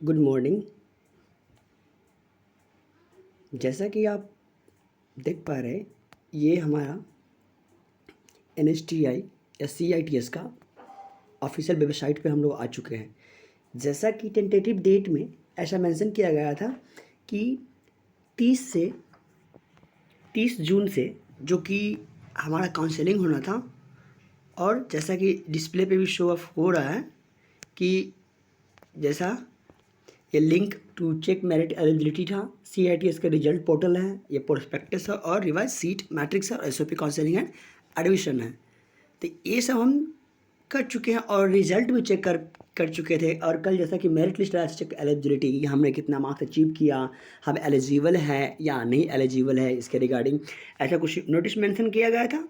Good morning. जैसा कि आप देख पा रहे हैं, ये हमारा NSTI या CITS का ऑफिशियल वेबसाइट पे हम लोग आ चुके हैं। जैसा कि टेंटेटिव डेट में ऐसा मेंशन किया गया था कि 30 जून से जो कि हमारा काउंसलिंग होना था, और जैसा कि डिस्प्ले पे भी शो ऑफ हो रहा है कि जैसा ये link to check merit eligibility था, CITS का रिजल्ट पोर्टल है, ये प्रोस्पेक्टस है और रिवाइज सीट मैट्रिक्स है और SOP काउंसलिंग एंड एडमिशन है। तो ये सब हम कर चुके हैं और रिजल्ट भी चेक कर चुके थे। और कल जैसा कि मेरिट लिस्ट आया चेक एलिजिबिलिटी की, हमने कितना मार्क्स अचीव किया, हम एलिजिबल हैं या नहीं एलिजिबल है, इसके रिगार्डिंग ऐसा कुछ नोटिस मेंशन किया गया था।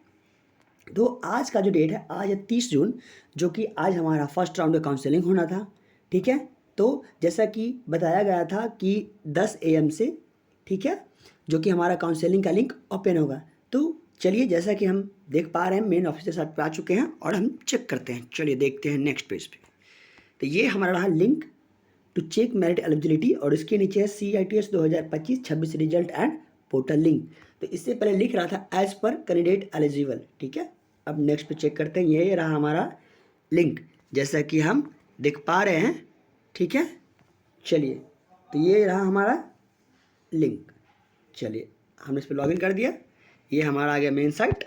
तो आज का जो डेट है, आज है 30 जून, जो कि आज हमारा फर्स्ट राउंड का काउंसलिंग होना था। ठीक है, तो जैसा कि बताया गया था कि 10 AM से, ठीक है, जो कि हमारा काउंसलिंग का लिंक ओपन होगा। तो चलिए, जैसा कि हम देख पा रहे हैं, मेन ऑफिसर साथ पे आ चुके हैं और हम चेक करते हैं। चलिए देखते हैं नेक्स्ट पेज पे। तो ये हमारा रहा link to check merit eligibility और इसके नीचे है CITS 2025-26 result and portal link. तो इससे पहले लिख रहा था एज पर कैंडिडेट एलिजिबल। ठीक है, अब नेक्स्ट पे चेक करते हैं। ये रहा हमारा लिंक, जैसा कि हम देख पा रहे हैं। ठीक है, चलिए, तो ये रहा हमारा लिंक। चलिए, हमने इस पर लॉगिन कर दिया। ये हमारा आ गया मेन साइट,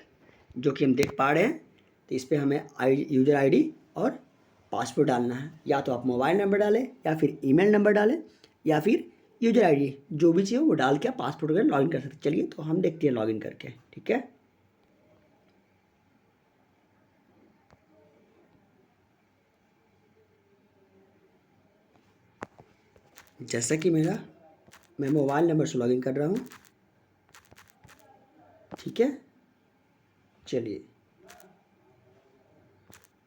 जो कि हम देख पा रहे हैं। तो इस पर हमें यूज़र ID और पासवर्ड डालना है। या तो आप मोबाइल नंबर डालें या फिर ईमेल नंबर डालें या फिर यूज़र ID, जो भी चाहिए वो डाल के पासवर्ड वगैरह लॉगिन कर सकते हैं। चलिए, तो हम देखते हैं लॉगिन करके। ठीक है, जैसा कि मैं मोबाइल नंबर से लॉगिन कर रहा हूँ। ठीक है, चलिए,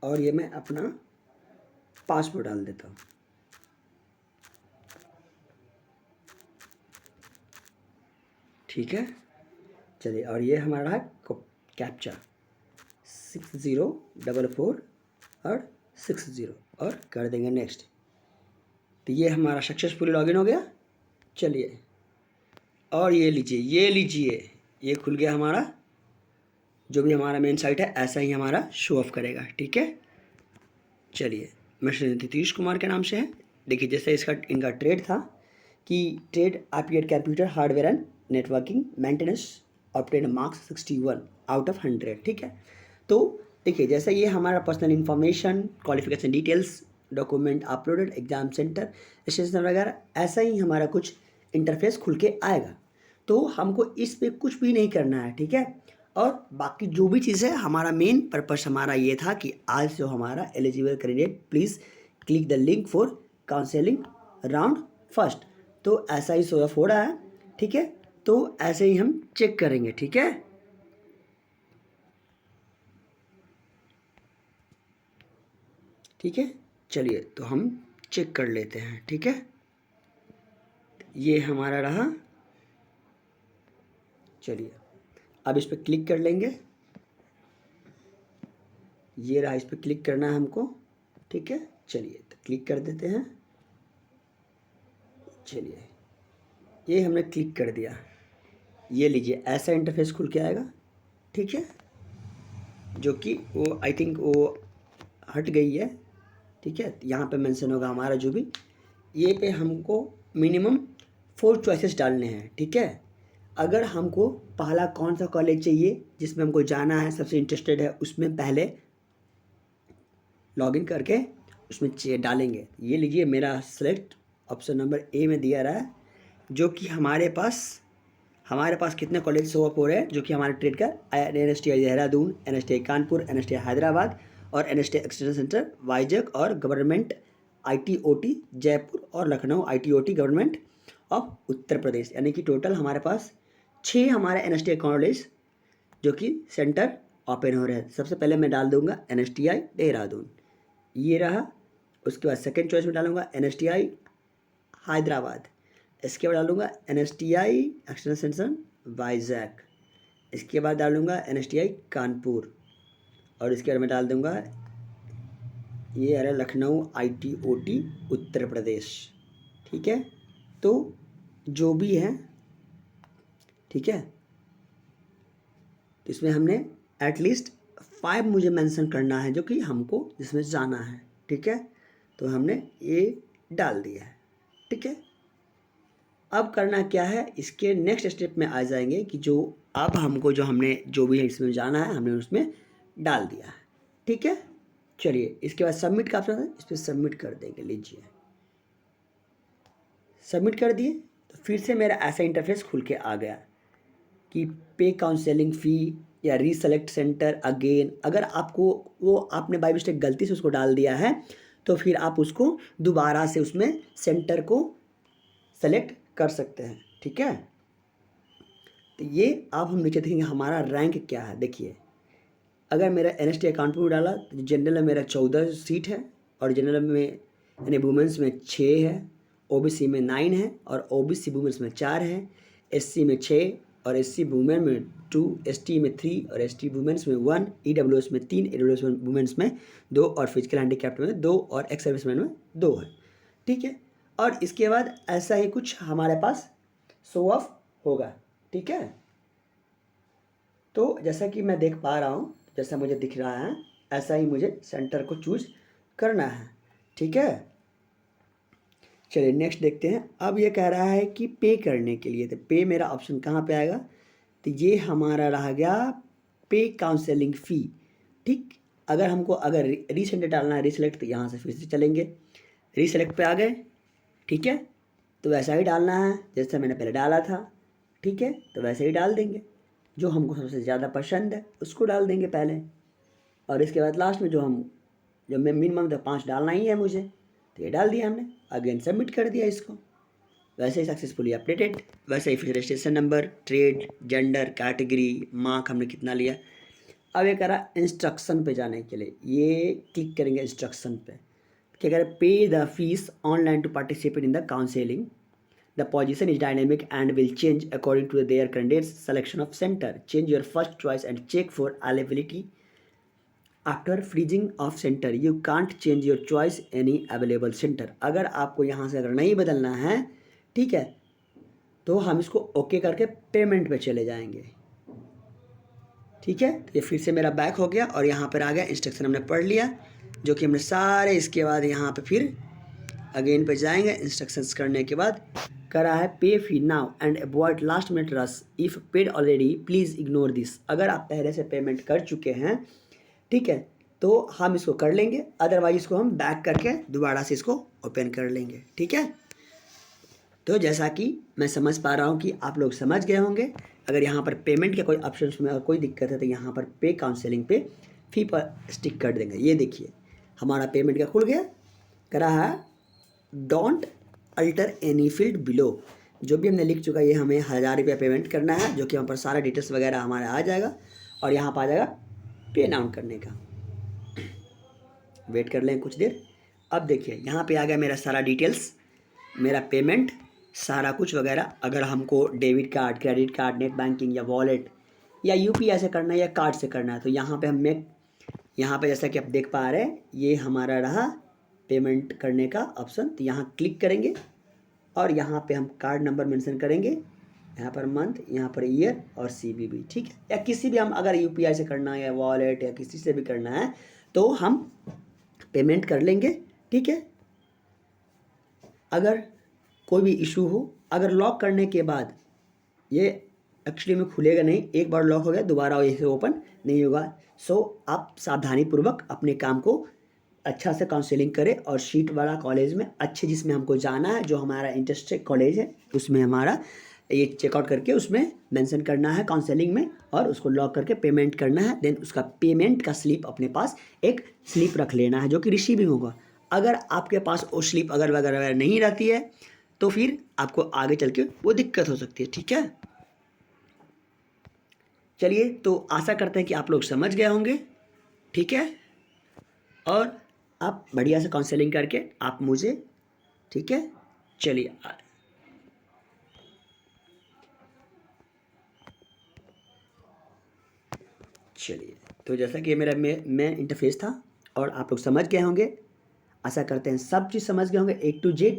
और ये मैं अपना पासवर्ड डाल देता हूँ। ठीक है, चलिए, और ये हमारा है कैप्चा 6044 और 60 और कर देंगे नेक्स्ट। तो ये हमारा सक्सेसफुली लॉगिन हो गया। चलिए, और ये लीजिए ये खुल गया हमारा, जो भी हमारा मेन साइट है ऐसा ही हमारा शो ऑफ करेगा। ठीक है, चलिए, मैं श्री नीतीश कुमार के नाम से है। देखिए, जैसे इनका ट्रेड था कि trade एप्लीकेट computer hardware and networking maintenance, obtain marks 61 out of 100। ठीक है, तो देखिए, जैसा ये हमारा personal information, qualification details, document uploaded, exam centre, station वगैरह, ऐसा ही हमारा कुछ इंटरफेस खुल के आएगा। तो हमको इस पर कुछ भी नहीं करना है। ठीक है, और बाकी जो भी चीज़ है, हमारा मेन पर्पस हमारा ये था कि आज जो हमारा eligible candidate please click the link for counselling round first. तो ऐसा ही शो ऑफ हो रहा है। ठीक है, तो ऐसे ही हम चेक करेंगे। ठीक है, ठीक है, चलिए, तो हम चेक कर लेते हैं। ठीक है, ये हमारा रहा। चलिए, अब इस पर क्लिक कर लेंगे। ये रहा, इस पर क्लिक करना है हमको। ठीक है, चलिए, तो क्लिक कर देते हैं। चलिए, ये हमने क्लिक कर दिया। ये लीजिए, ऐसा इंटरफेस खुल के आएगा। ठीक है, जो कि वो आई थिंक वो हट गई है। ठीक है, यहाँ पे मेंशन होगा हमारा जो भी, ये पे हमको मिनिमम 4 चॉइसेस डालने हैं। ठीक है, अगर हमको पहला कौन सा कॉलेज चाहिए जिसमें हमको जाना है, सबसे इंटरेस्टेड है, उसमें पहले लॉगिन करके उसमें डालेंगे। ये लीजिए, मेरा सेलेक्ट ऑप्शन नंबर A में दिया रहा है, जो कि हमारे पास कितने कॉलेज शो अप हो रहे हैं, जो कि हमारे ट्रेड का NSTI Dehradun, NSTI Kanpur, NSTI Hyderabad और NSTI एक्सटेंशन सेंटर वाइजग और गवर्नमेंट ITOT जयपुर और Lucknow ITOT government of Uttar Pradesh. यानी कि टोटल हमारे पास 6 हमारे NSTI कॉलेज जो कि सेंटर ओपन हो रहे हैं। सबसे पहले मैं डाल दूंगा NSTI देहरादून, ये रहा। उसके बाद सेकंड चॉइस में डालूंगा NSTI हैदराबाद। इसके बाद डालूंगा NSTI एक्सटेंशन सेंटर वाइजैक। इसके बाद डालूंगा NSTI कानपुर, और इसके बाद मैं डाल दूंगा ये आ रहा लखनऊ ITOT उत्तर प्रदेश। ठीक है, तो जो भी है, ठीक है, तो इसमें हमने एटलीस्ट 5 मुझे मेंशन करना है जो कि हमको जिसमें जाना है। ठीक है, तो हमने ये डाल दिया है। ठीक है, अब करना क्या है, इसके नेक्स्ट स्टेप में आ जाएंगे कि जो अब हमको जो हमने जो भी है इसमें जाना है हमने उसमें डाल दिया है। ठीक है, चलिए इसके बाद सबमिट का ऑप्शन है, इस पर सबमिट कर देंगे। लीजिए सबमिट कर दिए, तो फिर से मेरा ऐसा इंटरफेस खुल के आ गया कि पे काउंसलिंग फ़ी या रीसेलेक्ट सेंटर अगेन। अगर आपको वो आपने बाय मिस्टेक गलती से उसको डाल दिया है तो फिर आप उसको दोबारा से उसमें सेंटर को सेलेक्ट कर सकते हैं। ठीक है, तो ये अब हम नीचे देखेंगे हमारा रैंक क्या है। देखिए अगर मेरा NST अकाउंट में डाला तो जनरल में मेरा 14 सीट है और जनरल में यानी वुमेंस में 6 है, OBC में 9 है और OBC वुमेंस में 4 है, SC में 6 और SC वुमेन में 2, ST में 3 और ST वुमेंस में 1, EWS में 3, EWS वुमेंस में 2 और फिजिकल हैंडीकैप्ड में 2 और एक्स सर्विसमैन में 2 है। ठीक है, और इसके बाद ऐसा ही कुछ हमारे पास शो ऑफ होगा। ठीक है, तो जैसा कि मैं देख पा रहा हूँ, जैसा मुझे दिख रहा है ऐसा ही मुझे सेंटर को चूज करना है। ठीक है, चलिए नेक्स्ट देखते हैं। अब ये कह रहा है कि पे करने के लिए, तो पे मेरा ऑप्शन कहाँ पे आएगा, तो ये हमारा रह गया पे काउंसलिंग फ़ी। ठीक, अगर हमको अगर रीसेंट डालना है रीसेलेक्ट, तो यहाँ से फिर से चलेंगे रीसेलेक्ट पे आ गए। ठीक है, तो वैसा ही डालना है जैसे मैंने पहले डाला था। ठीक है, तो वैसे ही डाल देंगे, जो हमको सबसे ज़्यादा पसंद है उसको डाल देंगे पहले, और इसके बाद लास्ट में जो मैं मिनिमम तो 5 डालना ही है मुझे, तो ये डाल दिया हमने। अगेन सबमिट कर दिया इसको, वैसे ही सक्सेसफुली अपडेटेड। वैसे ही फिर registration number, trade, gender, category, mark हमने कितना लिया। अब ये कह रहा है इंस्ट्रक्शन पे जाने के लिए, ये क्लिक करेंगे इंस्ट्रक्शन पे। क्या कह रहा है, pay the fees online to participate in the counselling. The position is dynamic and will change according to their candidate's selection of center. Change your first choice and check for availability. After freezing of center, you can't change your choice any available center. अगर आपको यहाँ से अगर नहीं बदलना है, ठीक है, तो हम इसको ओके करके पेमेंट पे चले जाएंगे। ठीक है, तो ये फिर से मेरा बैक हो गया और यहाँ पर आ गया इंस्ट्रक्शन हमने पढ़ लिया, जो कि हमने सारे इसके बाद यहाँ पे फिर अगेन पे जाएंगे। इंस्ट्रक्शंस करने के बाद करा है pay fee now and avoid last minute rush. If paid already please ignore this. अगर आप पहले से पेमेंट कर चुके हैं, ठीक है, तो हम इसको कर लेंगे, अदरवाइज इसको हम बैक करके दोबारा से इसको ओपन कर लेंगे। ठीक है, तो जैसा कि मैं समझ पा रहा हूँ कि आप लोग समझ गए होंगे। अगर यहाँ पर पेमेंट के कोई ऑप्शन में और कोई दिक्कत है तो यहाँ पर पे काउंसलिंग पे फी पर स्टिक कर देंगे। ये देखिए हमारा पेमेंट का खुल गया, करा है don't alter any field below. जो भी हमने लिख चुका है ये हमें 1000 रुपया पेमेंट करना है, जो कि वहाँ पर सारा डिटेल्स वगैरह हमारा आ जाएगा और यहाँ पर आ जाएगा पे नाउ करने का। वेट कर लें कुछ देर। अब देखिए यहाँ पे आ गया मेरा सारा डिटेल्स, मेरा पेमेंट सारा कुछ वगैरह। अगर हमको debit card, credit card, net banking या वॉलेट या UPI से करना है या कार्ड से करना है, तो यहाँ पे हम यहाँ पे जैसा कि आप देख पा रहे हैं ये हमारा रहा पेमेंट करने का ऑप्शन। तो यहाँ क्लिक करेंगे और यहाँ पे हम कार्ड नंबर मेंशन करेंगे, यहाँ पर मंथ, यहाँ पर ईयर और CVV। ठीक है, या किसी भी हम अगर UPI से करना है या वॉलेट या किसी से भी करना है तो हम पेमेंट कर लेंगे। ठीक है, अगर कोई भी इशू हो, अगर लॉक करने के बाद ये एक्चुअली में खुलेगा नहीं, एक बार लॉक हो गया दोबारा इसे ओपन नहीं होगा। सो आप सावधानी पूर्वक अपने काम को अच्छा से काउंसलिंग करें और सीट वाला कॉलेज में अच्छे जिसमें हमको जाना है, जो हमारा इंटरेस्टेड कॉलेज है उसमें हमारा ये चेकआउट करके उसमें मेंशन करना है काउंसलिंग में और उसको लॉक करके पेमेंट करना है। देन उसका पेमेंट का स्लिप अपने पास एक स्लिप रख लेना है जो कि रिसीविंग होगा। अगर आपके पास वो स्लिप अगर वगैरह नहीं रहती है तो फिर आपको आगे चल के वो दिक्कत हो सकती है। ठीक है, चलिए तो आशा करते हैं कि आप लोग समझ गए होंगे। ठीक है, और आप बढ़िया से काउंसलिंग करके आप मुझे, ठीक है, चलिए तो जैसा कि मेरा मैं इंटरफेस था और आप लोग समझ गए होंगे। आशा करते हैं सब चीज़ समझ गए होंगे A to Z।